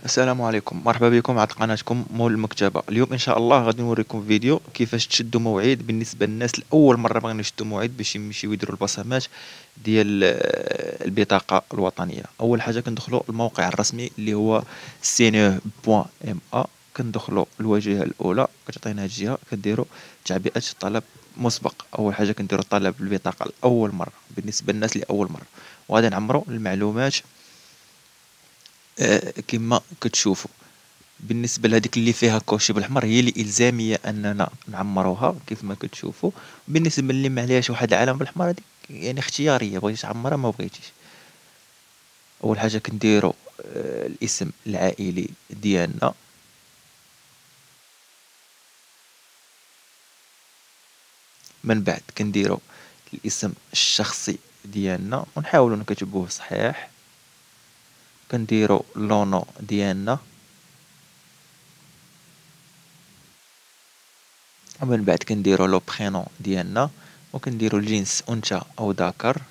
السلام عليكم، مرحبا بكم على قناتكم مول المكتبة. اليوم إن شاء الله غادي نوريكم فيديو كيفاش تشدوا مواعيد بالنسبة للناس لأول مرة باغيين يشدوا مواعيد باش يمشيو يديروا البصمات ديال البطاقة الوطنية. أول حاجة كندخلوا الموقع الرسمي اللي هو cne.ma. كندخلوا الواجهة الأولى كتعطينا هاد الجهة كديروا تعبئة طلب مسبق. أول حاجة كنديروا طلب البطاقة لأول مرة بالنسبة للناس لأول مرة، وغادي نعمروا المعلومات كما كتشوفوا. بالنسبة لهاديك اللي فيها كوشي بالأحمر هي اللي إلزامية أننا نعمروها كيف ما كتشوفوا. بالنسبة اللي معليهاش واحد العلامة بالأحمر هاديك يعني اختيارية، بغيتي تعمرها ما بغيتيش. أول حاجة كنديرو الاسم العائلي ديالنا، من بعد كنديرو الاسم الشخصي ديالنا ونحاولو نكتبوه صحيح. كنديرو لونو ديالنا، ومن بعد كنديرو لو برينون ديالنا، وكنديرو الجنس أنثى أو ذكر.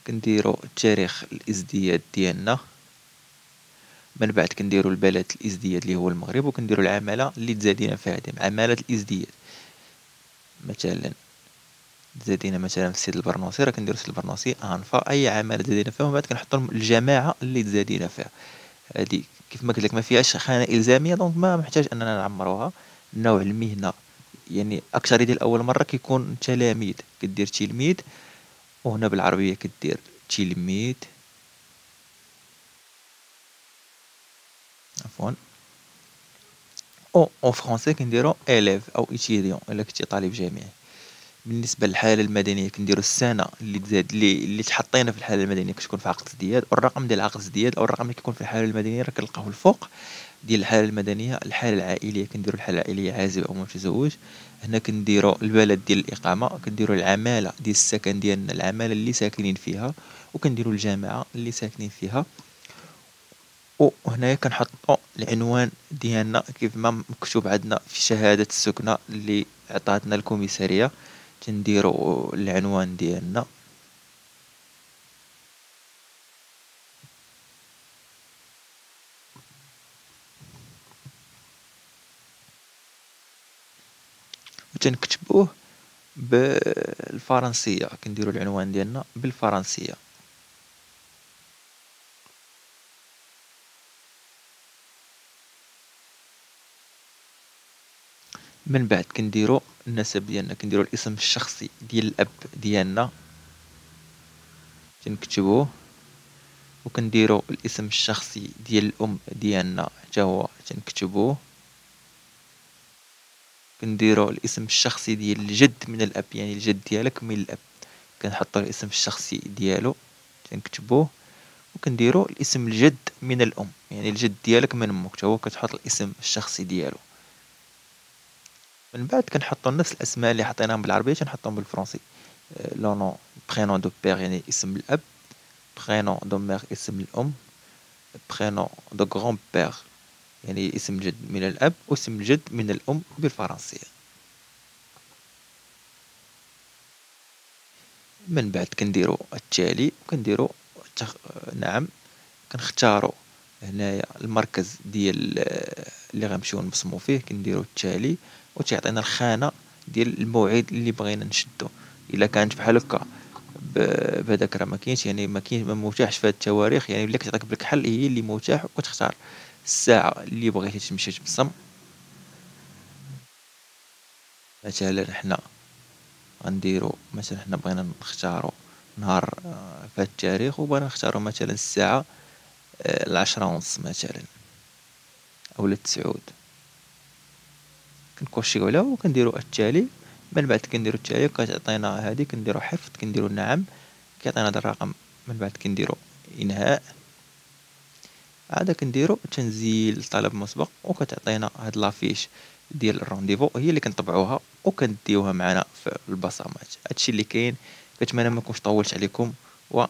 كنديرو تاريخ الازدياد ديالنا، من بعد كنديرو البلد الازدياد اللي هو المغرب، وكنديرو العمالة اللي تزادينا فيها هادي عمالة الازدياد. مثلا تزادينا مثلا في السيد البرنوسي راه كنديرو السيد البرنوسي أنفا أي عمالة تزادينا فيها، ومن بعد كنحطو الجماعة اللي تزادينا فيها. هادي كيف ما قلتلك ما فيهاش خانة إلزامية، دونك ما محتاج أننا نعمروها. نوع المهنة يعني أكثر ديال أول مرة كيكون تلاميذ، كدير تلميذ، وهنا بالعربية كدير تلميذ، عفوا، أو فرونسي كنديرو إليف أو إتيديون إلا كنتي طالب جامعي. بالنسبة للحالة المدنية كنديرو السنة اللي تزاد اللي تحطينا في الحالة المدنية كتكون في عقد ازدياد، والرقم ديال عقد ازدياد أو الرقم اللي كيكون في الحالة المدنية راه كنلقاوه الفوق ديال الحالة المدنية. الحالة العائلية كنديرو الحالة العائلية عازب أو متزوج. هنا كنديرو البلد ديال الإقامة، كنديرو العمالة ديال السكن ديالنا العمالة اللي ساكنين فيها، وكنديرو الجامعة اللي ساكنين فيها. وهنايا كنحطو العنوان ديالنا كيف ما مكتوب عندنا في شهادة السكنة اللي عطاتنا الكوميسارية. تنديرو العنوان ديالنا، وتنكتبوه بالفرنسية. كنديرو العنوان ديالنا بالفرنسية. من بعد كنديرو النسب ديالنا، كنديرو الاسم الشخصي ديال الأب ديالنا تنكتبوه، وكنديرو الاسم الشخصي ديال الأم ديالنا حتى هو تنكتبوه. كنديرو الاسم الشخصي ديال الجد من الأب، يعني الجد ديالك من الأب كنحطو الاسم الشخصي ديالو تنكتبوه. وكنديرو الاسم الجد من الأم، يعني الجد ديالك من أمك حتى هو كتحط الاسم الشخصي ديالو. من بعد كنحطو نفس الأسماء اللي حطيناهم بالعربية تنحطهم بالفرنسي. لو نون برينون دو بير يعني اسم الأب، برينون دو مير اسم الأم، برينون دو غران بير يعني اسم الجد من الأب، واسم الجد من الأم بالفرنسية. من بعد كنديرو التالي وكنديرو نعم. كنختارو هنايا المركز ديال اللي غنمشيو نبصمو فيه، كنديرو التالي وتيعطينا الخانة ديال الموعد اللي بغينا نشدو. الا كانت بحال هكا بهداك راه مكاينش، يعني مكاين ما متاحش في هاد التواريخ، يعني ولا كتعطيك بالكحل هي اللي متاح، وكتختار الساعة اللي بغيتي تمشي تبصم. مثلا حنا غنديرو مثلا حنا بغينا نختارو نهار في هاد التاريخ، وبغينا نختارو مثلا الساعة 10:30 مثلا أولا 9. كنكوشيو عليها وكنديرو التالي. من بعد كنديرو التالي وكتعطينا هادي كنديرو حفظ، كنديرو نعم، كيعطينا هذا الرقم. من بعد كنديرو إنهاء، عاد كنديرو تنزيل طلب مسبق، وكتعطينا هاد لافيش ديال الرونديفو هي اللي كنطبعوها وكنديوها معنا في البصمات. هادشي اللي كاين. كنتمنى ما نكونش طولت عليكم و